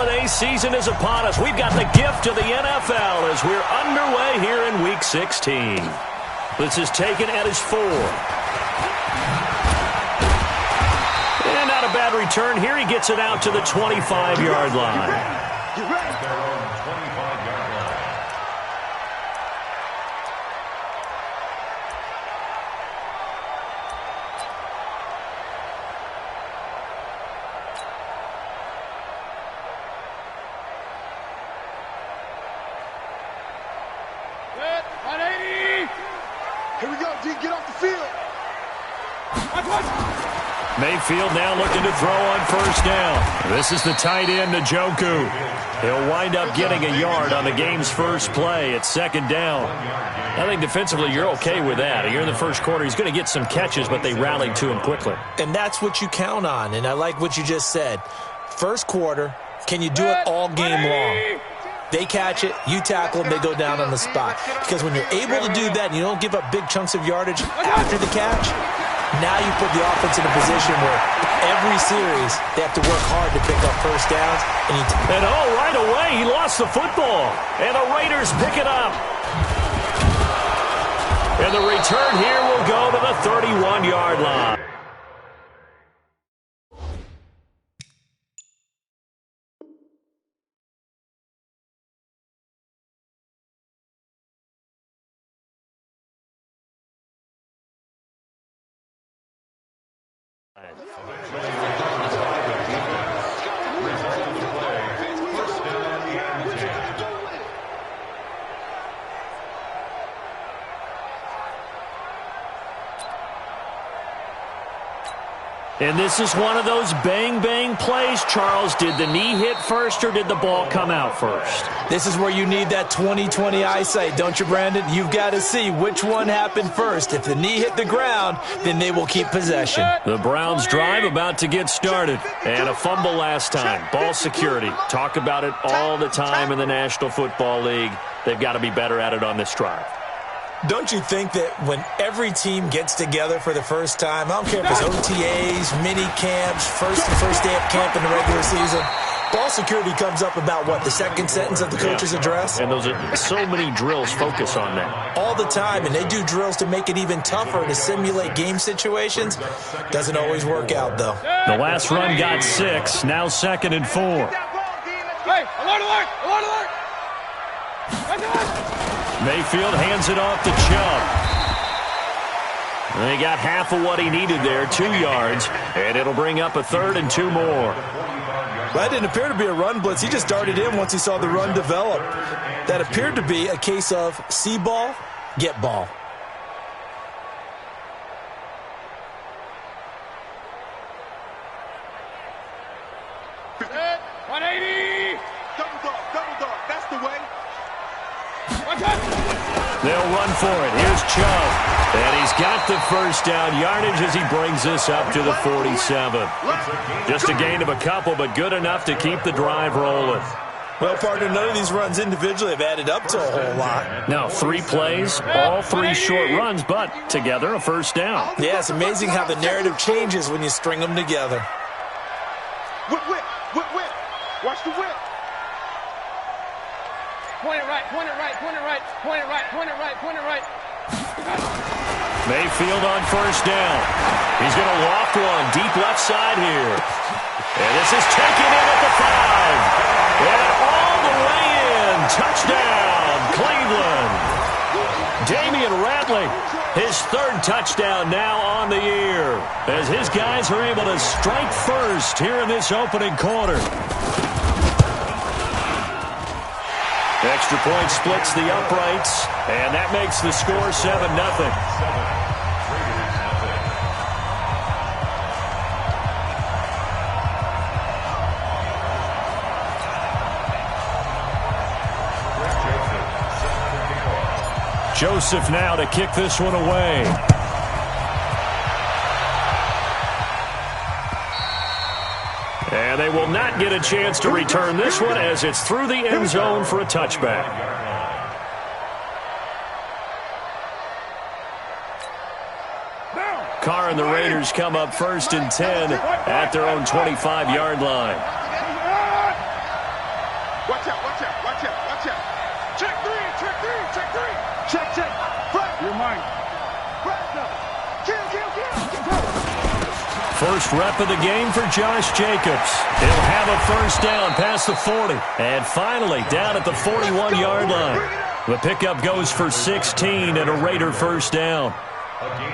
holiday season is upon us. We've got the gift of the NFL as we're underway here in Week 16. This is taken at his 4. And not a bad return here. He gets it out to the 25-yard line. Mayfield now looking to throw on first down. This is the tight end, Njoku. He'll wind up getting a yard on the game's first play at second down. I think defensively you're okay with that. You're in the first quarter. He's going to get some catches, but they rallied to him quickly. And that's what you count on, and I like what you just said. First quarter, can you do it all game long? They catch it, you tackle them, they go down on the spot. Because when you're able to do that and you don't give up big chunks of yardage after the catch, now you put the offense in a position where every series they have to work hard to pick up first downs. And right away, he lost the football. And the Raiders pick it up. And the return here will go to the 31-yard line. And this is one of those bang-bang plays, Charles. Did the knee hit first or did the ball come out first? This is where you need that 20/20 eyesight, don't you, Brandon? You've got to see which one happened first. If the knee hit the ground, then they will keep possession. The Browns drive about to get started. And a fumble last time. Ball security. Talk about it all the time in the National Football League. They've got to be better at it on this drive. Don't you think that when every team gets together for the first time, I don't care if it's OTAs, mini camps, first day of camp in the regular season, ball security comes up about, what, the second sentence of the coach's address? And those are so many drills focus on that. All the time, and they do drills to make it even tougher to simulate game situations. Doesn't always work out, though. The last run got 6, now 2nd and 4. Hey, alert, alert, alert, alert! Mayfield hands it off to Chubb. They got half of what he needed there, 2 yards, and it'll bring up a 3rd and 2 more. That didn't appear to be a run blitz. He just darted in once he saw the run develop. That appeared to be a case of see ball, get ball. Set, 180! Double dog, that's the way. They'll run for it. Here's Chubb. And he's got the first down yardage as he brings this up to the 47. Just a gain of a couple, but good enough to keep the drive rolling. Well, partner, none of these runs individually have added up to a whole lot. Now, 3 plays, all 3 short runs, but together a first down. Yeah, it's amazing how the narrative changes when you string them together. Whip. Watch the whip. Point it right. Mayfield on first down. He's going to loft one deep left side here. And this is taken in at the 5. And all the way in. Touchdown, Cleveland. Damian Ratley, his 3rd touchdown now on the year, as his guys are able to strike first here in this opening quarter. Extra point splits the uprights, and that makes the score 7-0. Joseph now to kick this one away. And they will not get a chance to return this one as it's through the end zone for a touchback. Carr and the Raiders come up 1st and 10 at their own 25-yard line. Watch out, watch out, watch out, watch out. Check three, check three, check three. Check, check. Front. You're mine. Front. Kill, kill, kill. First rep of the game for Josh Jacobs. He'll have a first down past the 40. And finally, down at the 41-yard line. The pickup goes for 16 and a Raider first down.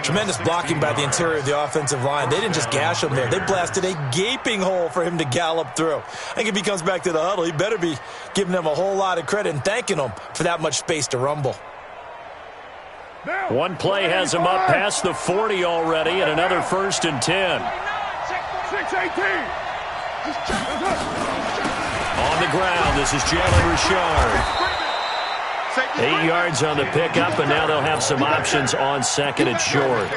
Tremendous blocking by the interior of the offensive line. They didn't just gash him there. They blasted a gaping hole for him to gallop through. I think if he comes back to the huddle, he better be giving them a whole lot of credit and thanking them for that much space to rumble. One play has him up past the 40 already and another first and 10. 6-18. On the ground, this is Jalen Richard. 8 yards on the pickup, and now they'll have some options on second and short.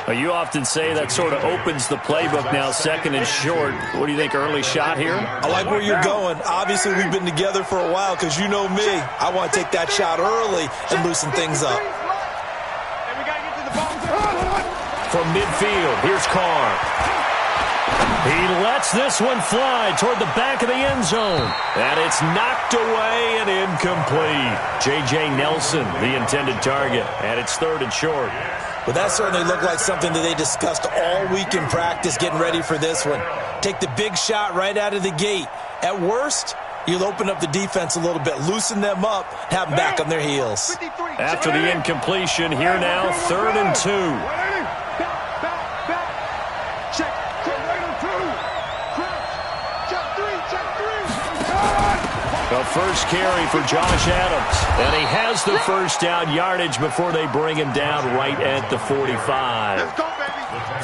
You often say that sort of opens the playbook now, second and short. What do you think, early shot here? I like where you're going. Obviously, we've been together for a while because you know me. I want to take that shot early and loosen things up. From midfield, here's Carr. He lets this one fly toward the back of the end zone. And it's knocked away and incomplete. J.J. Nelson, the intended target. And it's third and short. Well, that certainly looked like something that they discussed all week in practice getting ready for this one. Take the big shot right out of the gate. At worst, you'll open up the defense a little bit, loosen them up, have them back on their heels. After the incompletion, here now, third and 2. The first carry for Josh Adams. And he has the first down yardage before they bring him down right at the 45.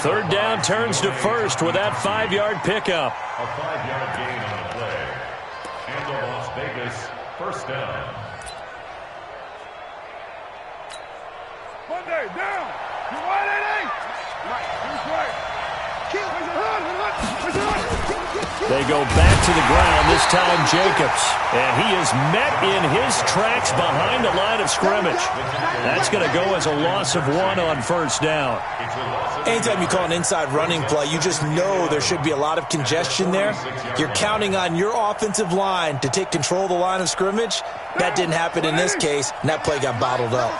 Third down turns to first with that 5-yard pickup. A 5-yard gain on the play. And the Las Vegas first down. Monday, down. You're right at 8. Right, he's right. Kill. They go back to the ground, this time Jacobs. And he is met in his tracks behind the line of scrimmage. That's going to go as a loss of 1 on first down. Anytime you call an inside running play, you just know there should be a lot of congestion there. You're counting on your offensive line to take control of the line of scrimmage. That didn't happen in this case, and that play got bottled up.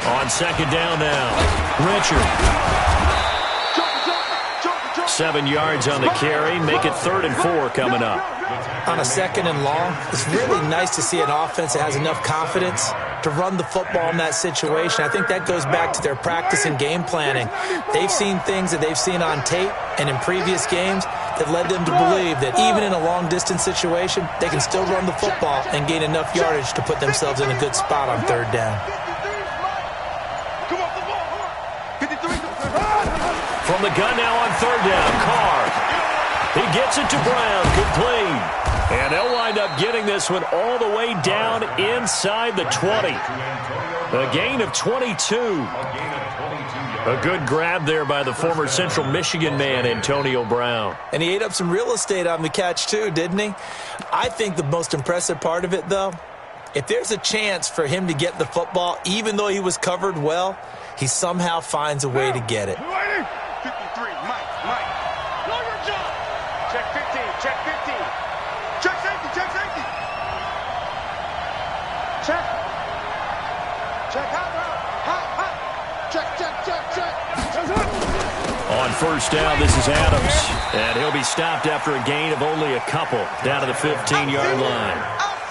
On second down now, Richard. 7 yards on the carry, make it 3rd and 4 coming up. On a second and long, it's really nice to see an offense that has enough confidence to run the football in that situation. I think that goes back to their practice and game planning. They've seen things that they've seen on tape and in previous games that led them to believe that even in a long-distance situation, they can still run the football and gain enough yardage to put themselves in a good spot on third down. From the gun now on third down, Carr. He gets it to Brown, complete. And they'll wind up getting this one all the way down inside the 20. A gain of 22. A good grab there by the former Central Michigan man, Antonio Brown. And he ate up some real estate on the catch too, didn't he? I think the most impressive part of it, though, if there's a chance for him to get the football, even though he was covered well, he somehow finds a way to get it. 53, Mike. Know your job. Check 15, check 15. Check safety, check safety. Check. Check hot. Check. On first down, this is Adams. And he'll be stopped after a gain of only a couple down to the 15-yard line.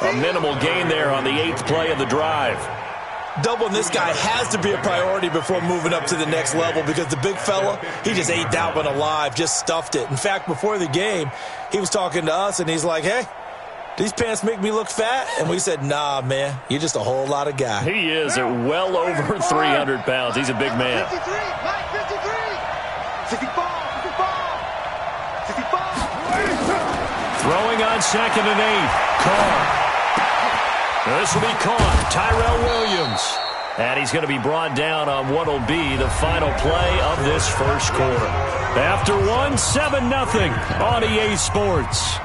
A minimal gain there on the 8th play of the drive. Doubling this guy has to be a priority before moving up to the next level because the big fella, he just ate that one alive, just stuffed it. In fact, before the game, he was talking to us, and he's like, hey, these pants make me look fat? And we said, nah, man, you're just a whole lot of guy. He is at well over 300 pounds. He's a big man. 53, Mike, 53. 64. Throwing on second and 8. Carr. This will be caught. Tyrell Williams. And he's going to be brought down on what will be the final play of this first quarter. After 1, 7-0 on EA Sports.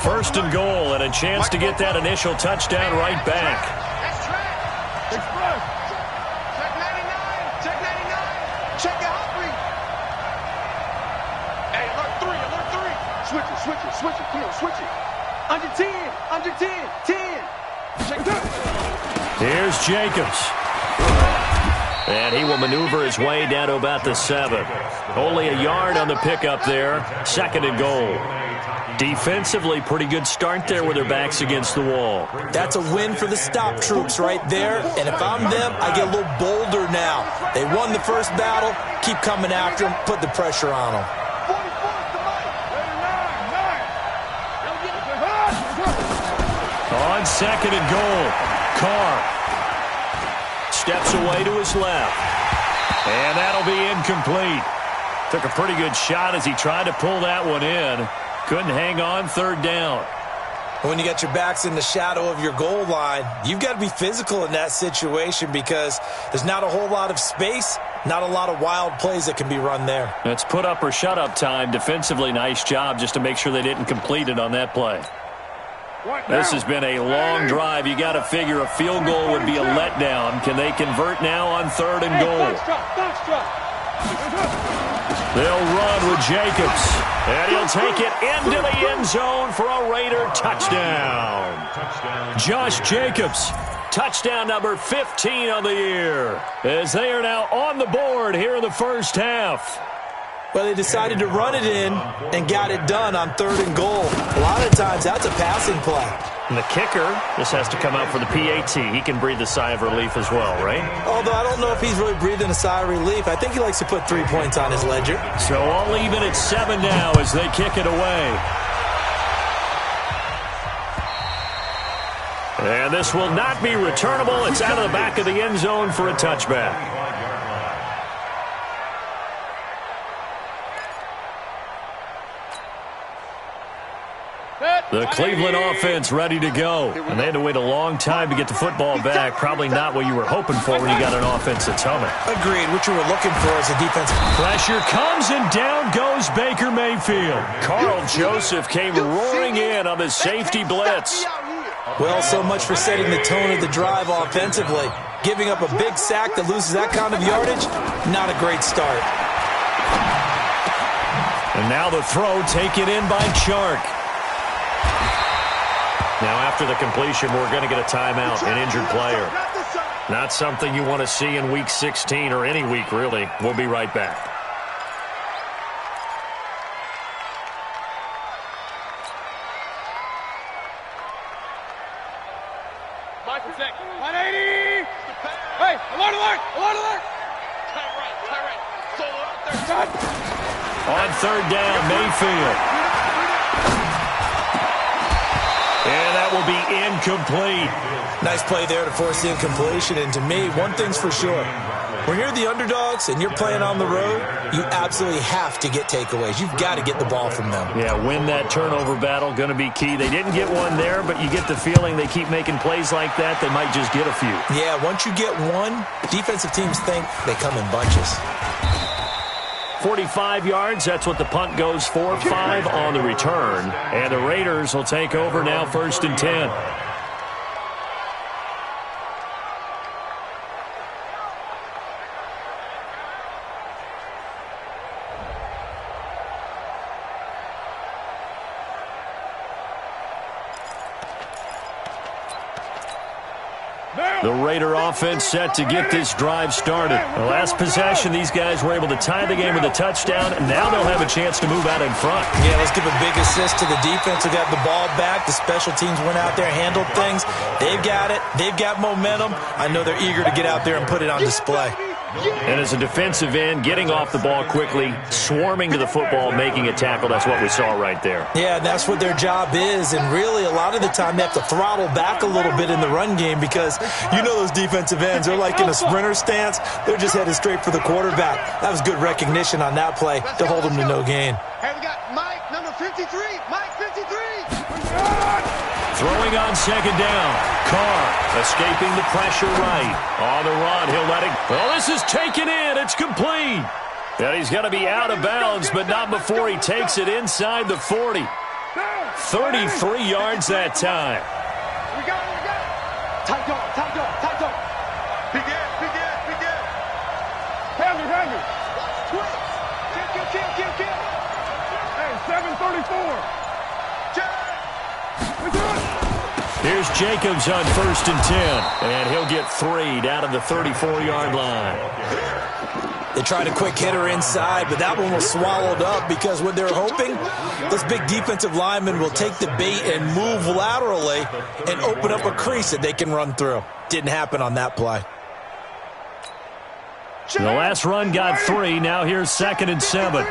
First and goal, and a chance to get that initial touchdown right back. Switch it. Come on, switch it. Under 10. 10. Check that. Here's Jacobs. And he will maneuver his way down to about the 7. Only a yard on the pickup there. 2nd and goal. Defensively, pretty good start there with their backs against the wall. That's a win for the stop troops right there. And if I'm them, I get a little bolder now. They won the first battle. Keep coming after them. Put the pressure on them. On 2nd and goal, Carr steps away to his left. And that'll be incomplete. Took a pretty good shot as he tried to pull that one in. Couldn't hang on 3rd down. When you got your backs in the shadow of your goal line, you've got to be physical in that situation because there's not a whole lot of space, not a lot of wild plays that can be run there. It's put up or shut up time. Defensively, nice job just to make sure they didn't complete it on that play. This has been a long drive. You got to figure a field goal would be a letdown. Can they convert now on 3rd and goal? They'll run with Jacobs. And he'll take it into the end zone for a Raider touchdown. Josh Jacobs, touchdown number 15 on the year, as they are now on the board here in the first half. Well, they decided to run it in and got it done on 3rd and goal. A lot of times, that's a passing play. And the kicker, this has to come out for the PAT. He can breathe a sigh of relief as well, right? Although I don't know if he's really breathing a sigh of relief. I think he likes to put 3 points on his ledger. So all even at 7 now as they kick it away. And this will not be returnable. It's out of the back of the end zone for a touchback. The Cleveland offense ready to go. And they had to wait a long time to get the football back. Probably not what you were hoping for when you got an offense that's humming. Agreed. What you were looking for is a defense. Pressure comes and down goes Baker Mayfield. Carl Joseph came roaring in on the safety blitz. Well, so much for setting the tone of the drive offensively. Giving up a big sack that loses that kind of yardage, not a great start. And now the throw taken in by Chark. Now, after the completion, we're going to get a timeout, an injured player. Not something you want to see in Week 16 or any week, really. We'll be right back. Michael, 180! Hey, alert! Tie right. Solo out there. On 3rd down, Mayfield. And that will be incomplete. Nice play there to force the incompletion. And to me, one thing's for sure. When you're the underdogs and you're playing on the road, you absolutely have to get takeaways. You've got to get the ball from them. Yeah, win that turnover battle, going to be key. They didn't get one there, but you get the feeling they keep making plays like that, they might just get a few. Yeah, once you get one, defensive teams think they come in bunches. 45 yards, that's what the punt goes for. 5 on the return. And the Raiders will take over now 1st and 10. The Raider offense set to get this drive started. The last possession, these guys were able to tie the game with a touchdown, and now they'll have a chance to move out in front. Yeah, let's give a big assist to the defense who got the ball back. The special teams went out there, handled things. They've got it. They've got momentum. I know they're eager to get out there and put it on display. And as a defensive end, getting off the ball quickly, swarming to the football, making a tackle, that's what we saw right there. Yeah, that's what their job is, and really a lot of the time they have to throttle back a little bit in the run game because you know those defensive ends, they're like in a sprinter stance. They're just headed straight for the quarterback. That was good recognition on that play to hold them to no gain. Hey, we got Mike, number 53. Mike, 53. Throwing on 2nd down. Carr escaping the pressure right. On the run, he'll let it. Well, this is taken in. It's complete. And he's going to be out of bounds, but not before he takes it inside the 40. 33 yards that time. We got it. Tight dog. Big ass. Hammer. Twist. Kill. Hey, 734. Here's Jacobs on 1st and 10. And he'll get 3 down to the 34-yard line. They tried a quick hitter inside, but that one was swallowed up because what they're hoping, this big defensive lineman will take the bait and move laterally and open up a crease that they can run through. Didn't happen on that play. The last run got 3. Now here's 2nd and 7. Come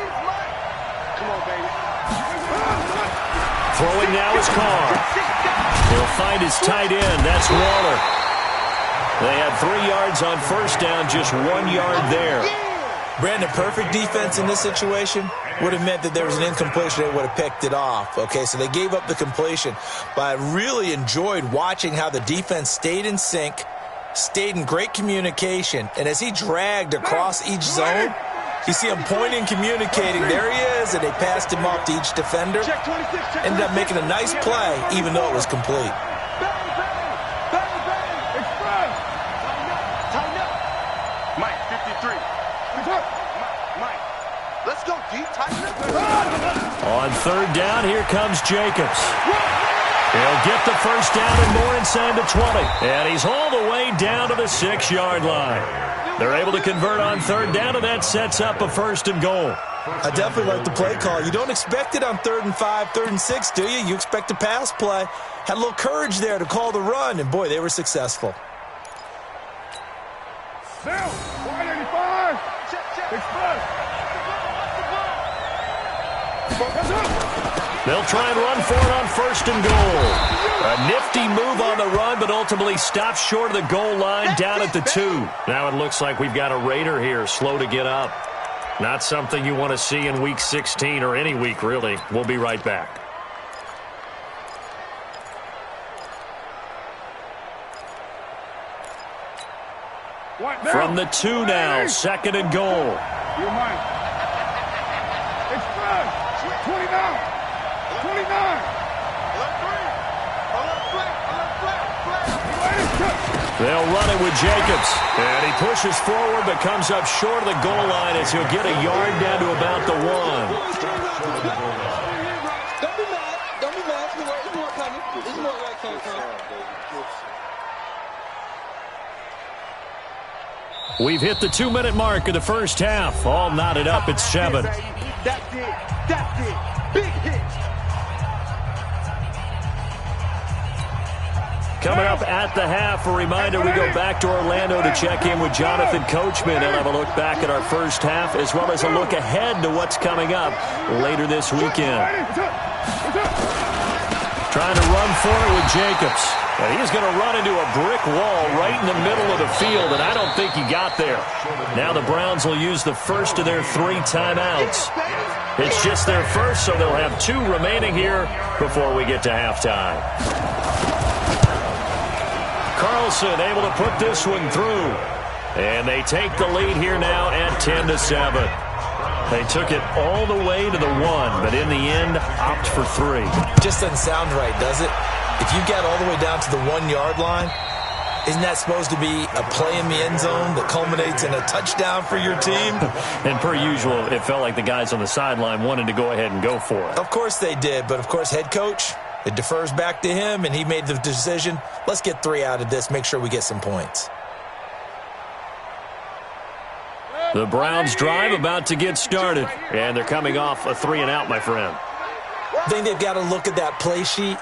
on, baby. Throwing now is Carr. He'll find his tight end. That's Waller. They had 3 yards on 1st down, just 1 yard there. Brandon, perfect defense in this situation would have meant that there was an incompletion. They would have picked it off. Okay, so they gave up the completion. But I really enjoyed watching how the defense stayed in sync, stayed in great communication. And as he dragged across each zone, you see him pointing, communicating. There he is, and they passed him off to each defender. Ended up making a nice play, even though it was complete. Mike, 53. Mike, let's go deep, tighten up. On 3rd down, here comes Jacobs. He'll get the 1st down and more inside the 20. And he's all the way down to the 6-yard line. They're able to convert on 3rd down, and that sets up a 1st and goal. I definitely like the play call. You don't expect it on 3rd and 5, 3rd and 6, do you? You expect a pass play. Had a little courage there to call the run, and boy, they were successful. 185. Express. They'll try and run for it on 1st and goal. A nifty move on the run, but ultimately stopped short of the goal line down at the 2. Now it looks like we've got a Raider here, slow to get up. Not something you want to see in Week 16 or any week, really. We'll be right back. From the 2 now, 2nd and goal. You're mine. Express. 29. 29. They'll run it with Jacobs. And he pushes forward but comes up short of the goal line as he'll get a yard down to about the 1. Don't be mad. Don't be mad. There's more coming. There's more where it came from. We've hit the 2-minute mark of the 1st half. All knotted up at 7. That's it. That's it. Big hit. Coming up at the half, a reminder we go back to Orlando to check in with Jonathan Coachman and have a look back at our 1st half as well as a look ahead to what's coming up later this weekend. Trying to run for it with Jacobs. And he's going to run into a brick wall right in the middle of the field, and I don't think he got there. Now the Browns will use the first of their 3 timeouts. It's just their first, so they'll have 2 remaining here before we get to halftime. Carlson able to put this one through. And they take the lead here now at 10-7. They took it all the way to the 1, but in the end, opt for 3. Just doesn't sound right, does it? If you get all the way down to the 1-yard line, isn't that supposed to be a play in the end zone that culminates in a touchdown for your team? And per usual, it felt like the guys on the sideline wanted to go ahead and go for it. Of course they did, but of course head coach, it defers back to him, and he made the decision, let's get 3 out of this, make sure we get some points. The Browns drive about to get started, and they're coming off a 3-and-out, my friend. I think they've got to look at that play sheet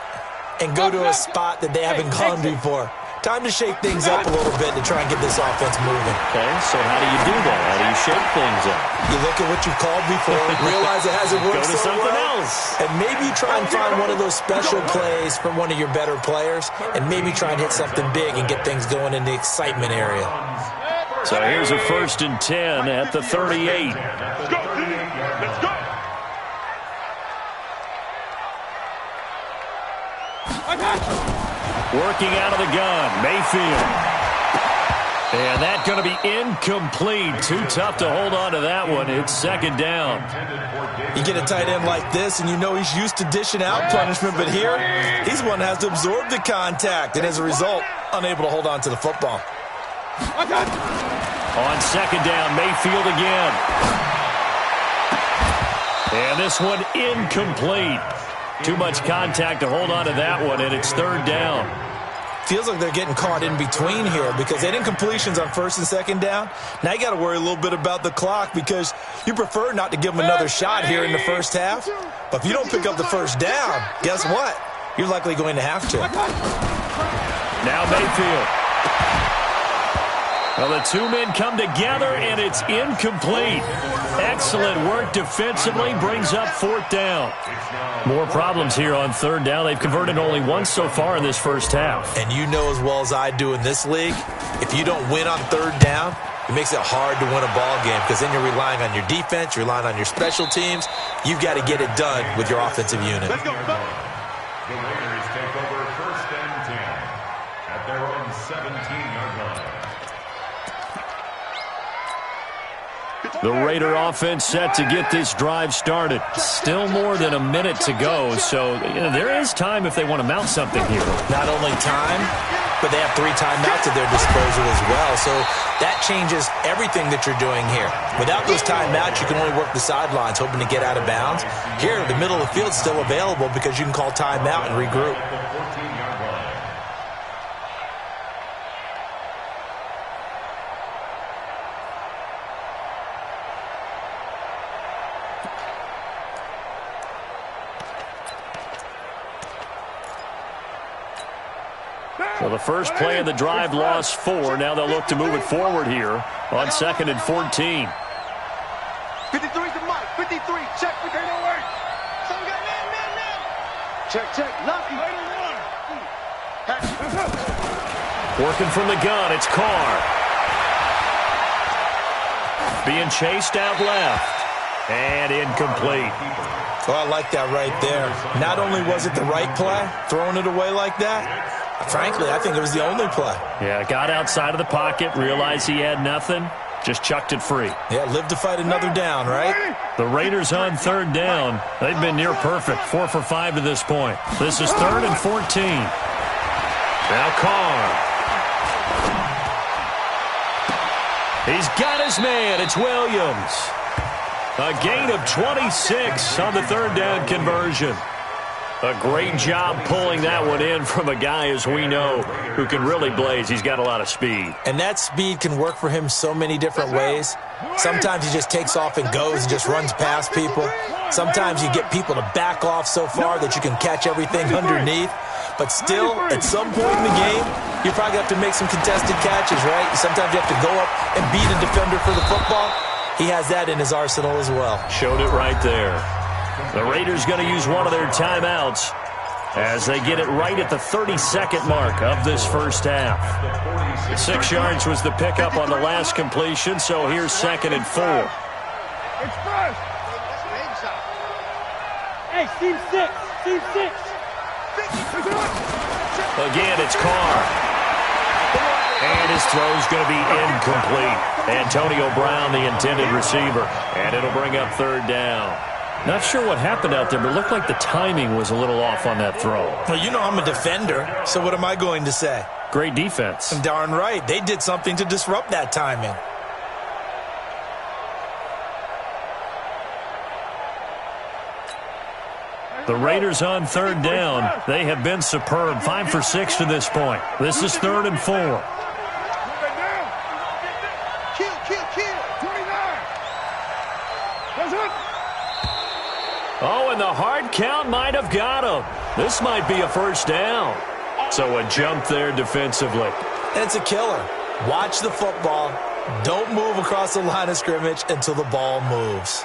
and go to a spot that they haven't gone before. Time to shake things up a little bit to try and get this offense moving. Okay, so how do you do that? How do you shake things up? You look at what you've called before, realize it hasn't worked Go to so something well, else. and maybe you try and find one of those special plays from one of your better players, and maybe try and hit something big and get things going in the excitement area. So here's a 1st and 10 at the 38. Let's go. Let's go. Working out of the gun, Mayfield. And that's going to be incomplete. Too tough to hold on to that one. It's 2nd down. You get a tight end like this, and you know he's used to dishing out punishment, but here, he's one that has to absorb the contact, and as a result, unable to hold on to the football. On 2nd down, Mayfield again. And this one incomplete. Too much contact to hold on to that one, and it's 3rd down. Feels like they're getting caught in between here because they didn't completions on first and second down. Now you got to worry a little bit about the clock because you prefer not to give them another shot here in the first half. But if you don't pick up the first down, guess what? You're likely going to have to. Now Mayfield. Well, the two men come together, and it's incomplete. Excellent work defensively, brings up fourth down. More problems here on third down. They've converted only once so far in this first half. And you know as well as I do in this league, if you don't win on third down, it makes it hard to win a ball game because then you're relying on your defense, you're relying on your special teams. You've got to get it done with your offensive unit. Let's go. The Raiders take over first and 10 at their own 17-yard line. The Raider offense set to get this drive started. Still more than a minute to go, so there is time if they want to mount something here. Not only time, but they have 3 timeouts at their disposal as well. So that changes everything that you're doing here. Without those timeouts, you can only work the sidelines, hoping to get out of bounds. Here, the middle of the field is still available because you can call timeout and regroup. So the first play of the drive lost 4. Now they'll look to move it forward here on 2nd and 14. 53 to Mike. 53. Check. We can't away. Some got man. Check. Lucky. Working from the gun, it's Carr. Being chased out left. And incomplete. Well, I like that right there. Not only was it the right play, throwing it away like that, frankly, I think it was the only play. Yeah, got outside of the pocket, realized he had nothing, just chucked it free. Yeah, live to fight another down, right? The Raiders on third down. They've been near perfect, 4 for 5 to this point. This is 3rd and 14. Now Carr. He's got his man. It's Williams. A gain of 26 on the third down conversion. A great job pulling that one in from a guy, as we know, who can really blaze. He's got a lot of speed. And that speed can work for him so many different ways. Sometimes he just takes off and goes and just runs past people. Sometimes you get people to back off so far that you can catch everything underneath. But still, at some point in the game, you probably have to make some contested catches, right? Sometimes you have to go up and beat a defender for the football. He has that in his arsenal as well. Showed it right there. The Raiders going to use one of their timeouts as they get it right at the 30-second mark of this first half. 6 yards was the pickup on the last completion, so here's 2nd and 4. Express. Hey, team 6. Again, it's Carr. And his throw's going to be incomplete. Antonio Brown, the intended receiver. And it'll bring up third down. Not sure what happened out there, but it looked like the timing was a little off on that throw. Well, you know I'm a defender, so what am I going to say? Great defense. Darn right. They did something to disrupt that timing. The Raiders on third down. They have been superb. 5 for 6 to this point. This is 3rd and 4. Oh, and the hard count might have got him. This might be a first down. So a jump there defensively. And it's a killer. Watch the football. Don't move across the line of scrimmage until the ball moves.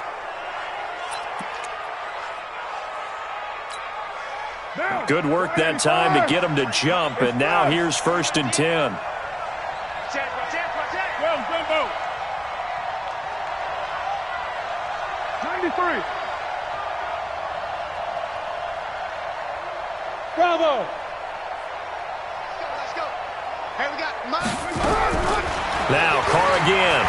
Good work that time to get him to jump, and now here's 1st and 10. Go. 93. Bravo. Let's go. Hey, we got now Carr again.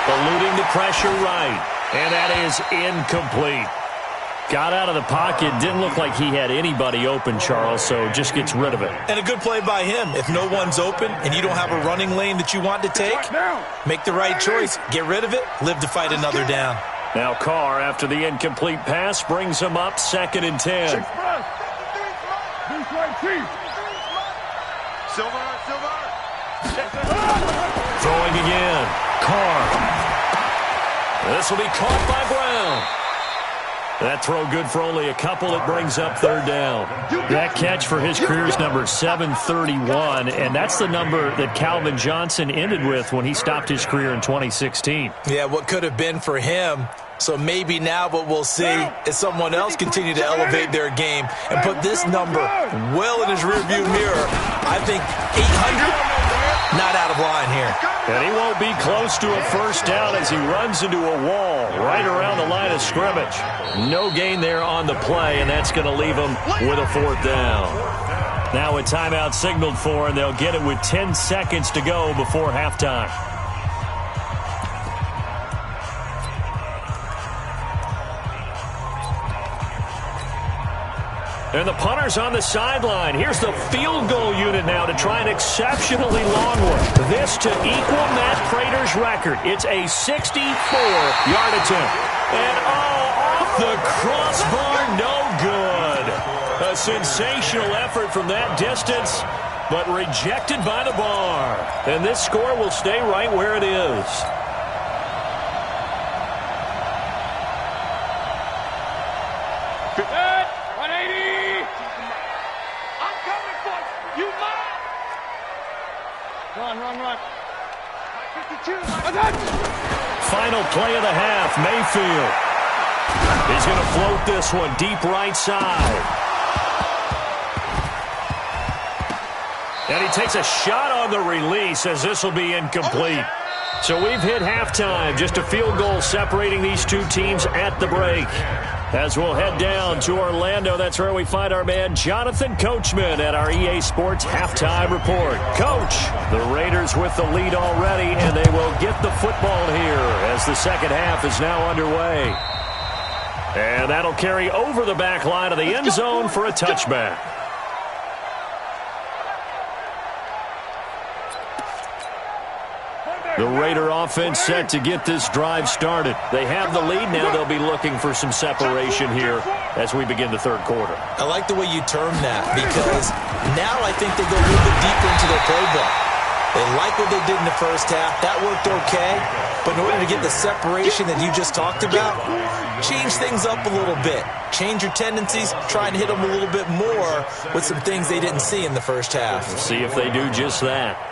Eluding the pressure right. And that is incomplete. Got out of the pocket. Didn't look like he had anybody open, Charles, so just gets rid of it. And a good play by him. If no one's open and you don't have a running lane that you want to take, make the right choice. Get rid of it. Live to fight another down. Now Carr, after the incomplete pass, brings him up 2nd and 10. Silver. Throwing again. Carr. This will be caught by Brown. That throw good for only a couple. It brings up third down. That catch for his career is number 731, and that's the number that Calvin Johnson ended with when he stopped his career in 2016. Yeah, what could have been for him. So maybe now what we'll see is someone else continue to elevate their game and put this number well in his rearview mirror. I think 800, not out of line here. And he won't be close to a first down as he runs into a wall right around the line of scrimmage. No gain there on the play, and that's going to leave him with a fourth down. Now a timeout signaled for, and they'll get it with 10 seconds to go before halftime. And the punter's on the sideline. Here's the field goal unit now to try an exceptionally long one. This to equal Matt Prater's record. It's a 64-yard attempt. And off the crossbar, no good. A sensational effort from that distance, but rejected by the bar. And this score will stay right where it is. Run. Final play of the half, Mayfield. He's going to float this one deep right side. And he takes a shot on the release as this will be incomplete. So we've hit halftime, just a field goal separating these two teams at the break. As we'll head down to Orlando, that's where we find our man Jonathan Coachman at our EA Sports Halftime Report. Coach, the Raiders with the lead already, and they will get the football here as the second half is now underway. And that'll carry over the back line of the end zone for a touchback. The Raider offense set to get this drive started. They have the lead now. They'll be looking for some separation here as we begin the third quarter. I like the way you term that because now I think they go a little bit deeper into their playbook. They like what they did in the first half. That worked okay. But in order to get the separation that you just talked about, change things up a little bit. Change your tendencies. Try and hit them a little bit more with some things they didn't see in the first half. We'll see if they do just that.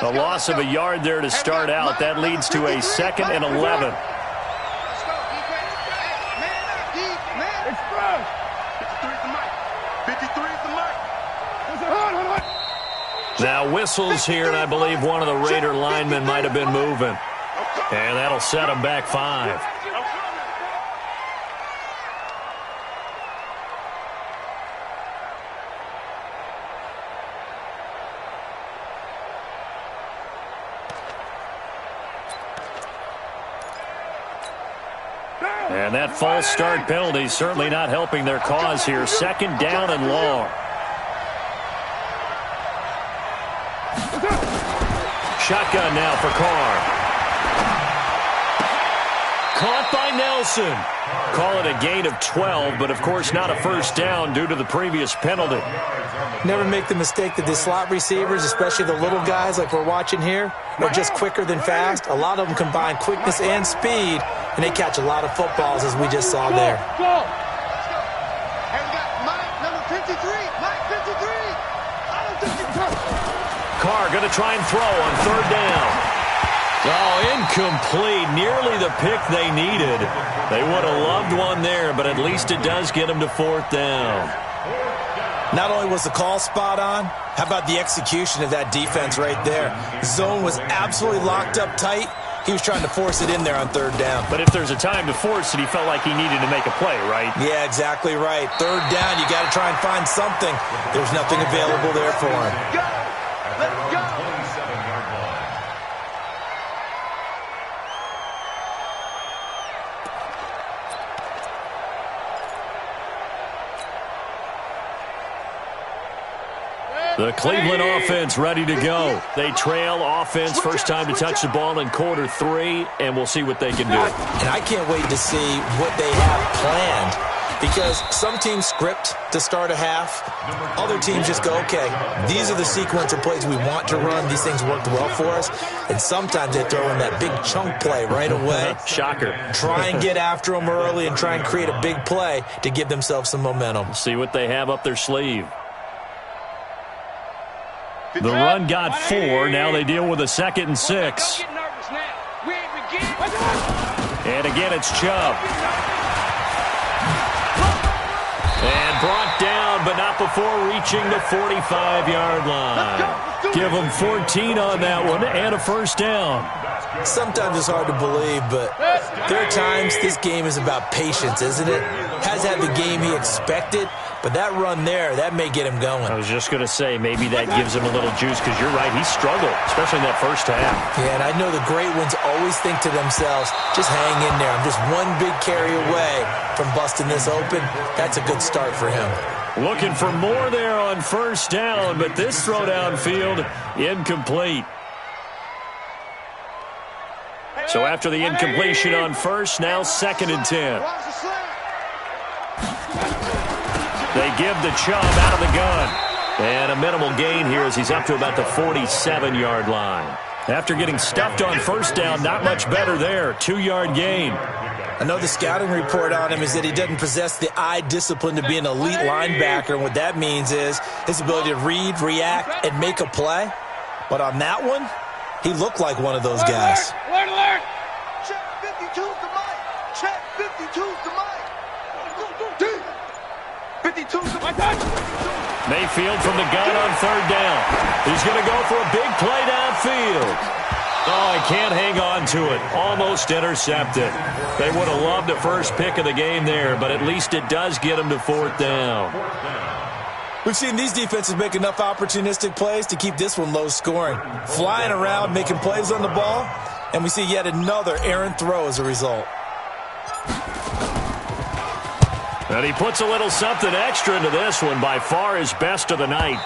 A loss of a yard there to start out. That leads to a 2nd and 11. Let's go, defense. Man up, D. Man. Express. 53's the mic. 53's the mic. Now whistles here, and I believe one of the Raider linemen might have been moving. And that'll set them back 5. And that false start penalty certainly not helping their cause here. 2nd down and long. Shotgun now for Carr. Caught by Nelson. Call it a gain of 12, but of course not a first down due to the previous penalty. Never make the mistake that the slot receivers, especially the little guys like we're watching here, are just quicker than fast. A lot of them combine quickness and speed, and they catch a lot of footballs as we just saw there. Let's go. Hey, we got Mike, number 53. Mike, 53. I don't think you can. Carr going to try and throw on 3rd down. Oh, incomplete. Nearly the pick they needed. They would have loved one there, but at least it does get them to 4th down. Not only was the call spot on, how about the execution of that defense right there? Zone was absolutely locked up tight. He was trying to force it in there on 3rd down. But if there's a time to force it, he felt like he needed to make a play, right? Yeah, exactly right. 3rd down, you got to try and find something. There's nothing available there for him. Go. Let's go. 27-yard line. The Cleveland offense ready to go. They trail offense, first time to touch the ball in quarter 3, and we'll see what they can do. And I can't wait to see what they have planned Because some teams script to start a half. Other teams just go, okay, these are the sequence of plays we want to run. These things worked well for us. And sometimes they throw in that big chunk play right away. Shocker. Try and get after them early and try and create a big play to give themselves some momentum. See what they have up their sleeve. The run got 4. Now they deal with a 2nd and 6. And again, it's Chubb. And brought down, but not before reaching the 45-yard line. Give them 14 on that one and a first down. Sometimes it's hard to believe, but there are times this game is about patience, isn't it? Has had the game he expected, but that run there, that may get him going. I was just going to say, maybe that gives him a little juice, because you're right, he struggled, especially in that first half. Yeah, and I know the great ones always think to themselves, just hang in there. I'm just one big carry away from busting this open. That's a good start for him. Looking for more there on first down, but this throw downfield, incomplete. So after the incompletion on first, now 2nd and 10. They give the Chubb out of the gun. And a minimal gain here as he's up to about the 47-yard line. After getting stuffed on first down, not much better there. 2-yard gain. I know the scouting report on him is that he doesn't possess the eye discipline to be an elite linebacker. And what that means is his ability to read, react, and make a play. But on that one, he looked like one of those guys. Alert! Check 52's the mic. Check 52's the mic. 52's the mic. Mayfield from the gun on 3rd down. He's going to go for a big play downfield. Oh, he can't hang on to it. Almost intercepted. They would have loved the first pick of the game there, but at least it does get him to 4th down. We've seen these defenses make enough opportunistic plays to keep this one low scoring. Flying around, making plays on the ball, and we see yet another errant throw as a result. And he puts a little something extra into this one, by far his best of the night.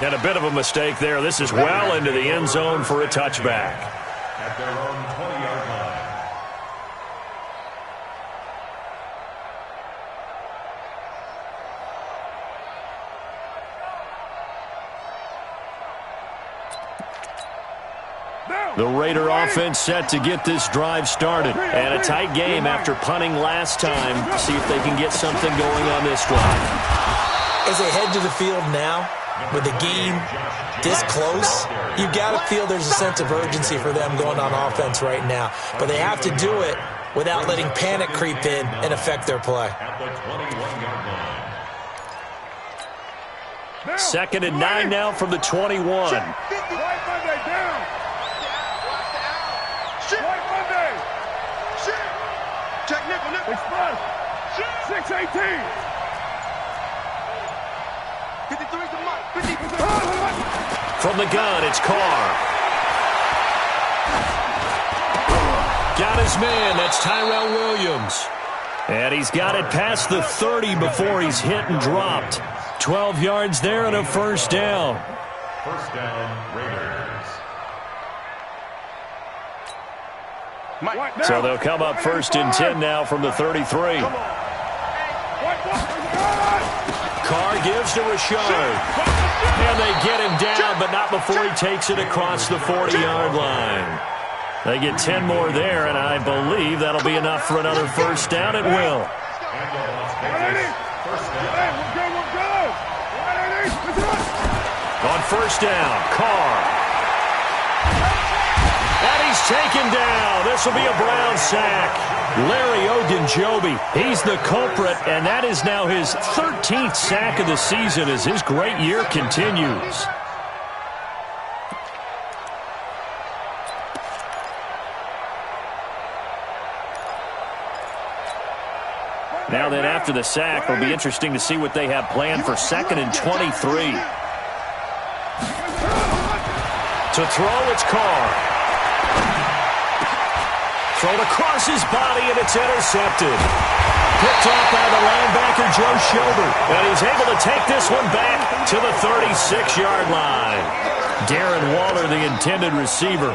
And a bit of a mistake there. This is well into the end zone for a touchback. At their own 20-yard line. The Raider offense set to get this drive started. And a tight game after punting last time. See if they can get something going on this drive. As they head to the field now, with the game this close, you've got to feel there's a sense of urgency for them going on offense right now. But they have to do it without letting panic creep in and affect their play. At the 21-yard line. 2nd and 9 now from the 21. Check nickel. Express. 618. 53's the mic. 53. From the gun, it's Carr. Got his man. That's Tyrell Williams. And he's got it past the 30 before he's hit and dropped. 12 yards there and a first down. First down, Raiders. So they'll come up 1st and 10 now from the 33. Carr gives to Rashard. And they get him down, but not before he takes it across the 40-yard line. They get 10 more there, and I believe that'll be enough for another first down. It will. On first down, Carr. And he's taken down. This will be a Brown sack. Larry Ogunjobi, he's the culprit, and that is now his 13th sack of the season as his great year continues. Now then, after the sack, it'll be interesting to see what they have planned for 2nd and 23. To throw, it's Carr. Thrown across his body, and it's intercepted. Picked off by the linebacker, Joe Schobert. And he's able to take this one back to the 36-yard line. Darren Waller, the intended receiver.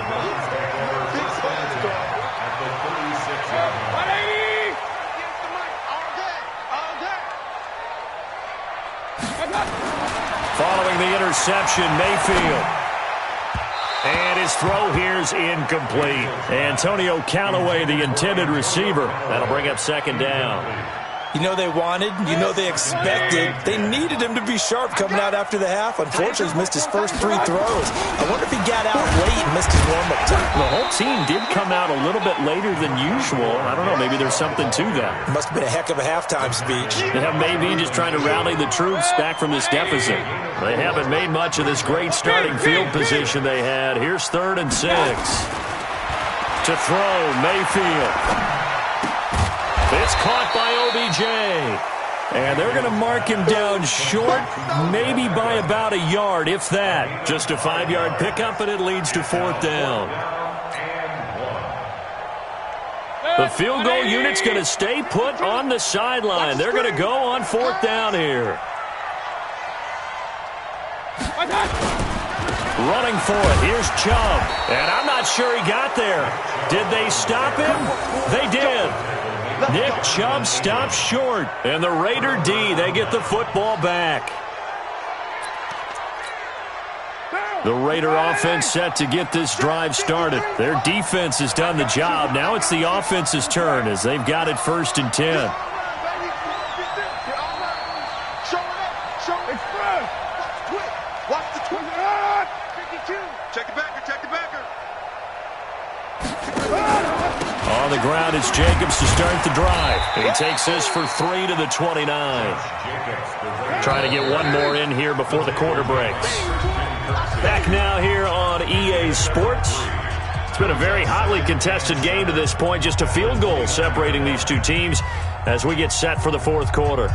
interception, Mayfield. And his throw here's incomplete. Antonio Callaway, the intended receiver. That'll bring up second down. You know they wanted, you know they expected. They needed him to be sharp coming out after the half. Unfortunately, he's missed his first 3 throws. I wonder if he got out late and missed his warm-up time. The whole team did come out a little bit later than usual. I don't know, maybe there's something to that. It must have been a heck of a halftime speech. Yeah, maybe just trying to rally the troops back from this deficit. They haven't made much of this great starting field position they had. Here's 3rd and 6. To throw, Mayfield. It's caught by OBJ. And they're going to mark him down short, maybe by about a yard, if that. Just a 5-yard pickup, and it leads to 4th down. The field goal unit's going to stay put on the sideline. They're going to go on 4th down here. Running for it. Here's Chubb. And I'm not sure he got there. Did they stop him? They did. Nick Chubb stops short. And the Raider D, they get the football back. The Raider offense set to get this drive started. Their defense has done the job. Now it's the offense's turn as they've got it 1st and 10. On the ground, it's Jacobs to start the drive. He takes this for 3 to the 29. Trying to get one more in here before the quarter breaks. Back now here on EA Sports. It's been a very hotly contested game to this point. Just a field goal separating these two teams as we get set for the 4th quarter.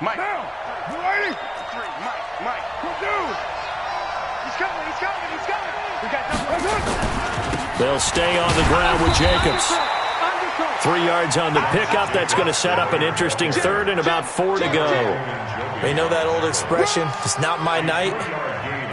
Mike. Now, you ready? 3, Mike. Good dude. He's coming. We got double. They'll stay on the ground with Jacobs. 3 yards on the pickup. That's going to set up an interesting 3rd and about 4 to go. You know that old expression, it's not my night?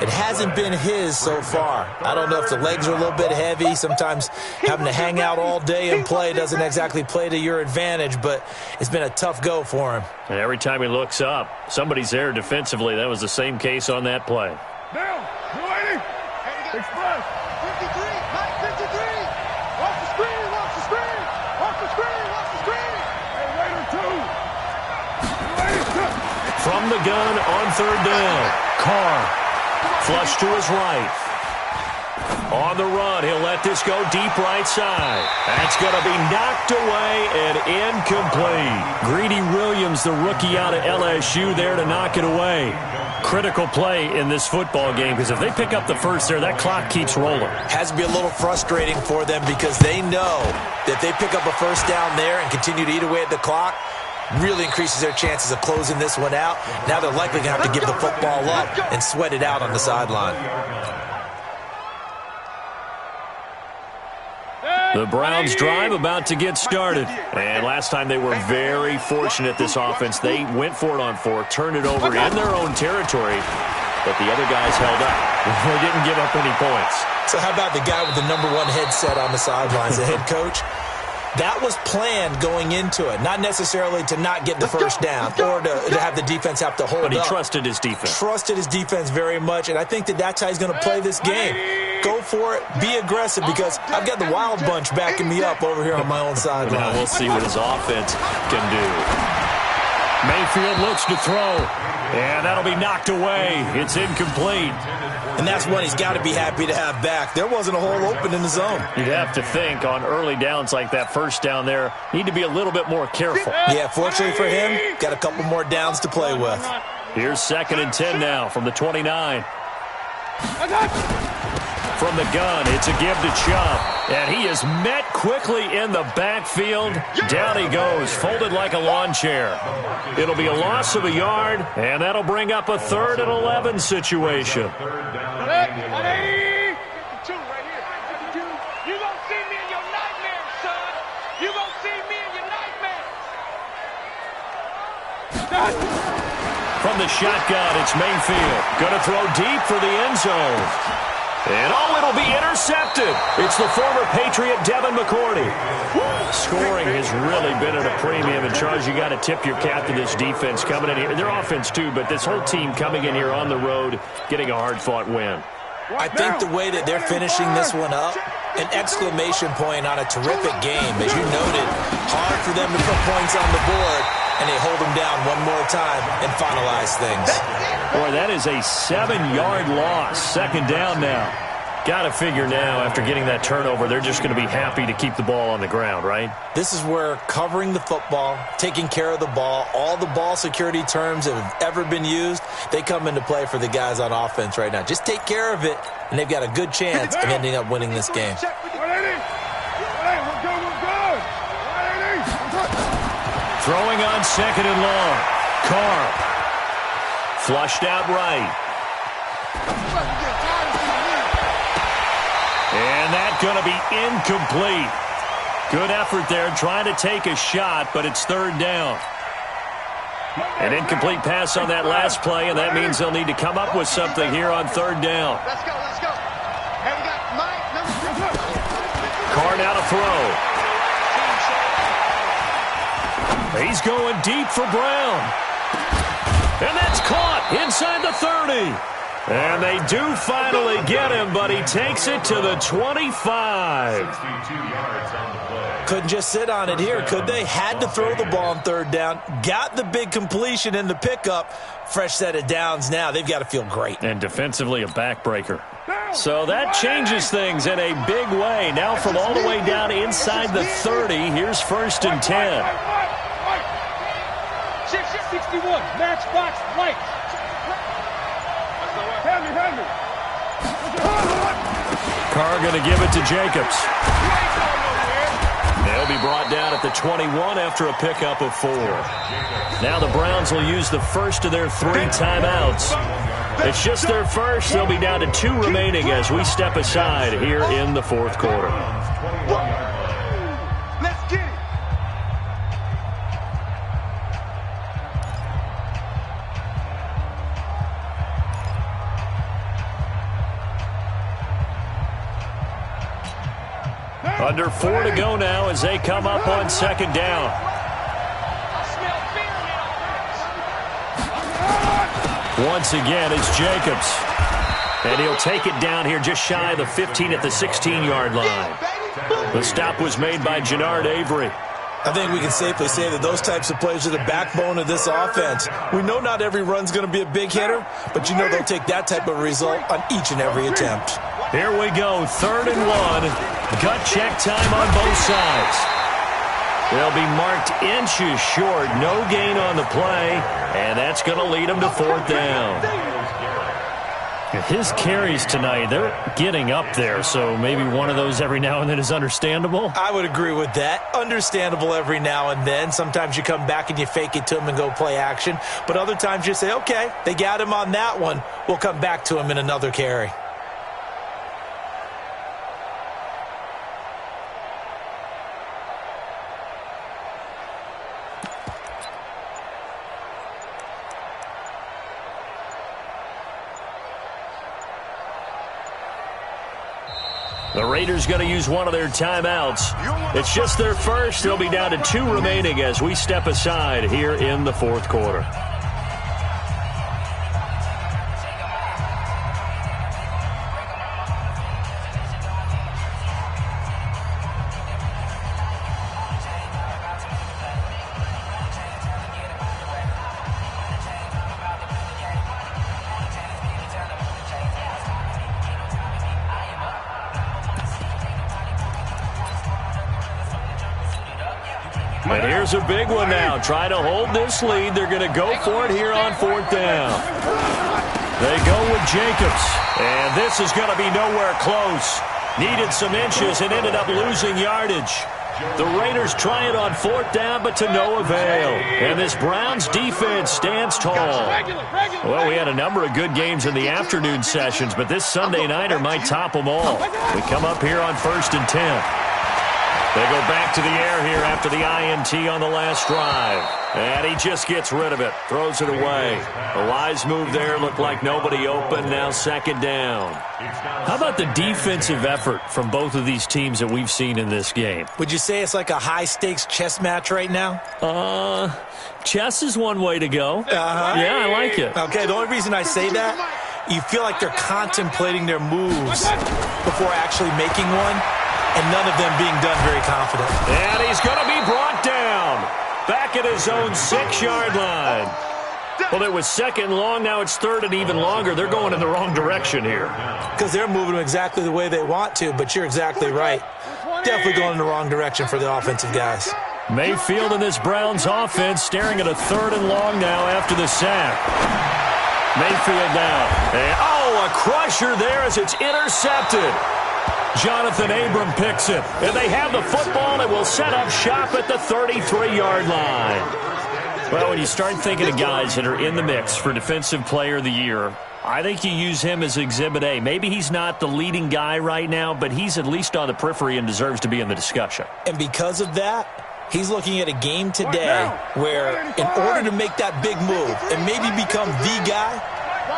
It hasn't been his so far. I don't know if the legs are a little bit heavy. Sometimes having to hang out all day and play doesn't exactly play to your advantage, but it's been a tough go for him. And every time he looks up, somebody's there defensively. That was the same case on that play. Down. You ready? Express. 53. Mike, 53. Watch the screen. Hey, Raider 2. You ready? From the gun on 3rd down. Carr. Flush to his right. On the run, he'll let this go deep right side. That's going to be knocked away and incomplete. Greedy Williams, the rookie out of LSU, there to knock it away. Critical play in this football game because if they pick up the first there, that clock keeps rolling. Has to be a little frustrating for them because they know that they pick up a first down there and continue to eat away at the clock. Really increases their chances of closing this one out. Now they're likely going to have to give the football up and sweat it out on the sideline. The Browns drive about to get started. And last time they were very fortunate, this offense. They went for it on 4th, turned it over in their own territory, but the other guys held up. They didn't give up any points. So how about the guy with the #1 headset on the sidelines, the head coach? That was planned going into it, not necessarily to not get the first down or to have the defense have to hold up. But he trusted his defense. Trusted his defense very much, and I think that's how he's going to play this game. Go for it, be aggressive, because I've got the wild bunch backing me up over here on my own sideline. Now we'll see what his offense can do. Mayfield looks to throw, and that'll be knocked away. It's incomplete. And that's one he's got to be happy to have back. There wasn't a hole open in the zone. You'd have to think on early downs like that, first down there, need to be a little bit more careful. Yeah, fortunately for him, got a couple more downs to play with. Here's 2nd and 10 now from the 29. From the gun, it's a give to Chubb. And he is met quickly in the backfield. Down he goes, folded like a lawn chair. It'll be a loss of a yard, and that'll bring up a 3rd and 11 situation. You gonna see me in your nightmares, son. You gonna see me in your nightmares. From the shotgun, it's Mayfield. Going to throw deep for the end zone. And, it'll be intercepted. It's the former Patriot, Devin McCourty. Scoring has really been at a premium. And, Charles, you got to tip your cap to this defense coming in here. Their offense, too, but this whole team coming in here on the road, getting a hard-fought win. I think the way that they're finishing this one up, an exclamation point on a terrific game. As you noted, hard for them to put points on the board, and they hold them down one more time and finalize things. Boy, that is a 7-yard loss. 2nd down now. Got to figure now, after getting that turnover, they're just going to be happy to keep the ball on the ground, right? This is where covering the football, taking care of the ball, all the ball security terms that have ever been used, they come into play for the guys on offense right now. Just take care of it, and they've got a good chance of ending up winning this game. Throwing on 2nd and long. Carr. Flushed out right. And that's going to be incomplete. Good effort there trying to take a shot, but it's 3rd down. An incomplete pass on that last play, and that means they'll need to come up with something here on 3rd down. Let's go. Hey, we got Mike, number 2. Carr now to throw. He's going deep for Brown. And that's caught inside the 30. And they do finally get him, but he takes it to the 25. 62 yards on the play. Couldn't just sit on it here, could they? Had to throw the ball on 3rd down. Got the big completion in the pickup. Fresh set of downs now. They've got to feel great. And defensively a backbreaker. So that changes things in a big way. Now from all the way down inside the 30, here's 1st and 10. 61, matchbox, right. Carr going to give it to Jacobs. They'll be brought down at the 21 after a pickup of 4. Now the Browns will use the first of their 3 timeouts. It's just their first. They'll be down to 2 remaining as we step aside here in the 4th quarter. Let's get it. Under 4 to go now as they come up on 2nd down. Once again, it's Jacobs. And he'll take it down here just shy of the 15 at the 16-yard line. The stop was made by Jannard Avery. I think we can safely say that those types of plays are the backbone of this offense. We know not every run's going to be a big hitter, but you know they'll take that type of result on each and every attempt. Here we go, 3rd and 1. Gut check time on both sides. They'll be marked inches short, no gain on the play, and that's going to lead them to 4th down. His carries tonight, they're getting up there, so maybe one of those every now and then is understandable. I would agree with that. Understandable every now and then. Sometimes you come back and you fake it to him and go play action, but other times you say, okay, they got him on that one. We'll come back to him in another carry. The Raiders going to use one of their timeouts. It's just their first. They'll be down to 2 remaining as we step aside here in the 4th quarter. And here's a big one now. Try to hold this lead. They're going to go for it here on 4th down. They go with Jacobs. And this is going to be nowhere close. Needed some inches and ended up losing yardage. The Raiders try it on 4th down, but to no avail. And this Browns defense stands tall. Well, we had a number of good games in the afternoon sessions, but this Sunday nighter might top them all. We come up here on 1st and 10. They go back to the air here after the INT on the last drive. And he just gets rid of it, throws it away. A wise move there, looked like nobody open, now 2nd down. How about the defensive effort from both of these teams that we've seen in this game? Would you say it's like a high-stakes chess match right now? Chess is one way to go. Yeah, I like it. Okay, the only reason I say that, you feel like they're contemplating their moves before actually making one, and none of them being done very confident. And he's going to be brought down. Back at his own 6-yard line. Well, it was 2nd long. Now it's 3rd and even longer. They're going in the wrong direction here. Because they're moving exactly the way they want to, but you're exactly right. Definitely going in the wrong direction for the offensive guys. Mayfield and this Browns offense staring at a 3rd and long now after the sack. Mayfield now. And, a crusher there as it's intercepted. Jonathan Abram picks it, and they have the football and will set up shop at the 33-yard line. Well, when you start thinking of guys that are in the mix for Defensive Player of the Year, I think you use him as Exhibit A. Maybe he's not the leading guy right now, but he's at least on the periphery and deserves to be in the discussion. And because of that, he's looking at a game today where in order to make that big move and maybe become the guy,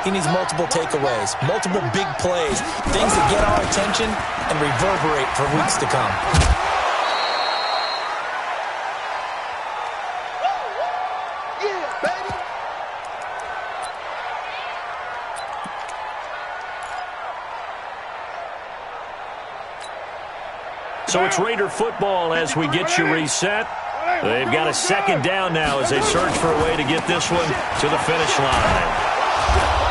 he needs multiple takeaways, multiple big plays, things that get our attention and reverberate for weeks to come. Yeah, baby. So it's Raider football as we get you reset. They've got a 2nd down now as they search for a way to get this one to the finish line.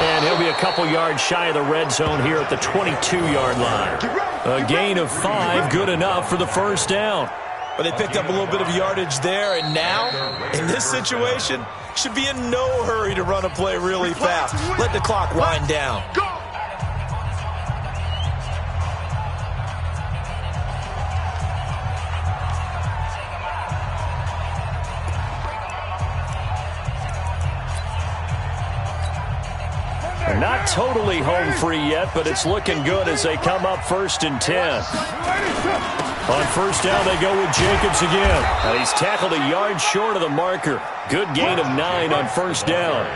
And he'll be a couple yards shy of the red zone here at the 22-yard line. A gain of 5, good enough for the 1st down. But they picked up a little bit of yardage there, and now, in this situation, should be in no hurry to run a play really fast. Let the clock wind down. Not totally home free yet, but it's looking good as they come up 1st and 10. On 1st down, they go with Jacobs again. And he's tackled a yard short of the marker. Good gain of 9 on 1st down.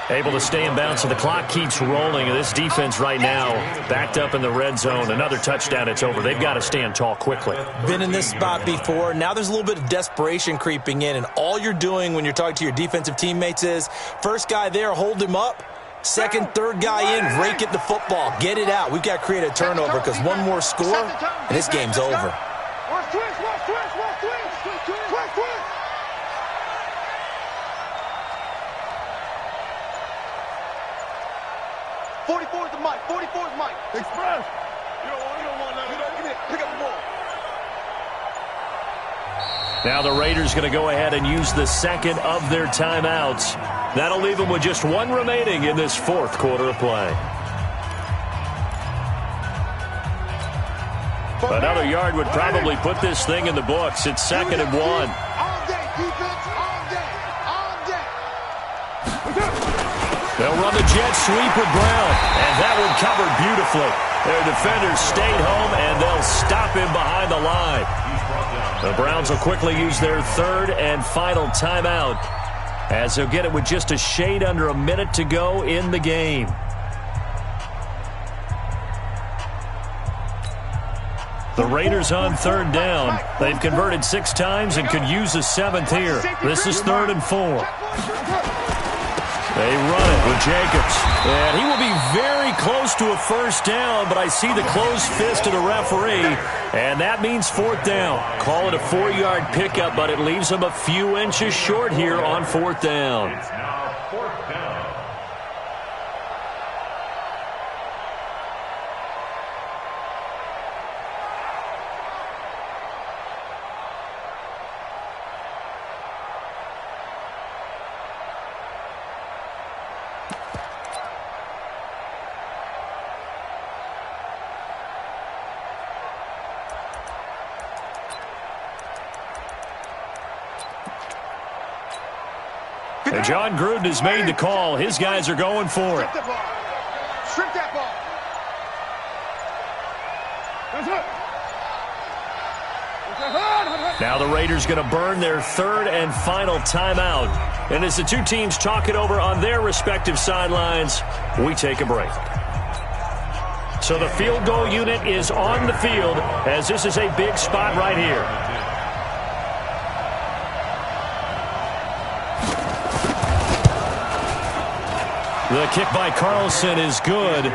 Able to stay in bounds, so the clock keeps rolling. And this defense right now backed up in the red zone. Another touchdown, it's over. They've got to stand tall quickly. Been in this spot before. Now there's a little bit of desperation creeping in, and all you're doing when you're talking to your defensive teammates is, first guy there, hold him up. 2nd, 3rd guy in, rake at the football. Get it out. We've got to create a turnover because one more score, and this game's over. Watch twist, watch twist, watch twist, twist, twist, twist. .44 is the mic, 44 is the mic. Express. You don't want that. Get in, pick up the ball. Now the Raiders going to go ahead and use the 2nd of their timeouts. That'll leave them with just 1 remaining in this 4th quarter of play. Another yard would probably put this thing in the books. It's 2nd and 1. All day, defense, all day, all day. They'll run the jet sweep with Brown, and that one covered beautifully. Their defenders stayed home, and they'll stop him behind the line. The Browns will quickly use their 3rd and final timeout, as they'll get it with just a shade under a minute to go in the game. The Raiders on 3rd down. They've converted 6 times and could use a 7th here. This is 3rd and 4. They run it with Jacobs. And he will be very close to a 1st down, but I see the closed fist of the referee, and that means 4th down. Call it a 4-yard pickup, but it leaves them a few inches short here on 4th down. It's now 4th down. And John Gruden has made the call. His guys are going for it. Strip that ball. Now the Raiders going to burn their third and final timeout. And as the two teams talk it over on their respective sidelines, we take a break. So the field goal unit is on the field as this is a big spot right here. The kick by Carlson is good.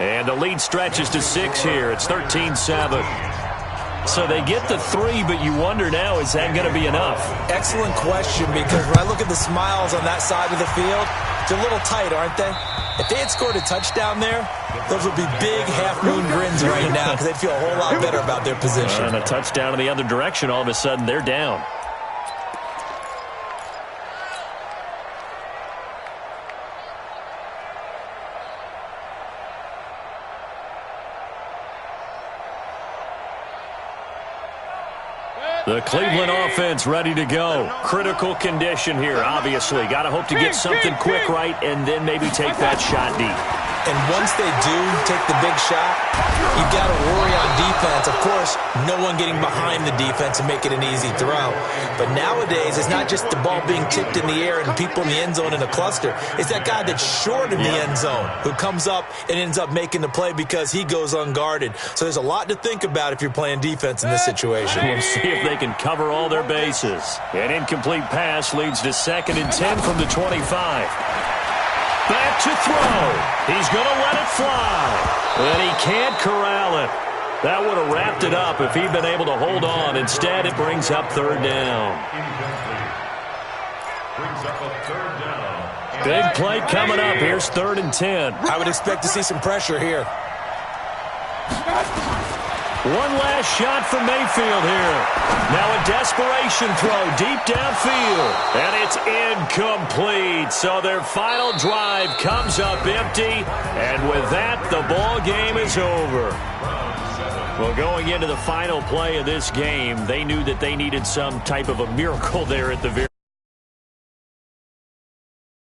And the lead stretches to 6 here. It's 13-7. So they get the 3, but you wonder now, is that going to be enough? Excellent question, because when I look at the smiles on that side of the field, they're a little tight, aren't they? If they had scored a touchdown there, those would be big half-moon grins right now because they'd feel a whole lot better about their position. And a touchdown in the other direction, all of a sudden they're down. The Cleveland offense ready to go. Critical condition here, obviously. Got to hope to get something quick right and then maybe take that shot deep. And once they do take the big shot, you've got to worry on defense. Of course, no one getting behind the defense and make it an easy throw. But nowadays, it's not just the ball being tipped in the air and people in the end zone in a cluster. It's that guy that's short in the end zone who comes up and ends up making the play because he goes unguarded. So there's a lot to think about if you're playing defense in this situation. We'll see if they can cover all their bases. An incomplete pass leads to 2nd and 10 from the 25. Back to throw. He's going to let it fly. And he can't corral it. That would have wrapped it up if he'd been able to hold on. Instead, it brings up 3rd down. Brings up a 3rd down. Big play coming up. Here's 3rd and 10. I would expect to see some pressure here. One last shot for Mayfield here. Now a desperation throw deep downfield. And it's incomplete. So their final drive comes up empty. And with that, the ball game is over. Well, going into the final play of this game, they knew that they needed some type of a miracle there at the very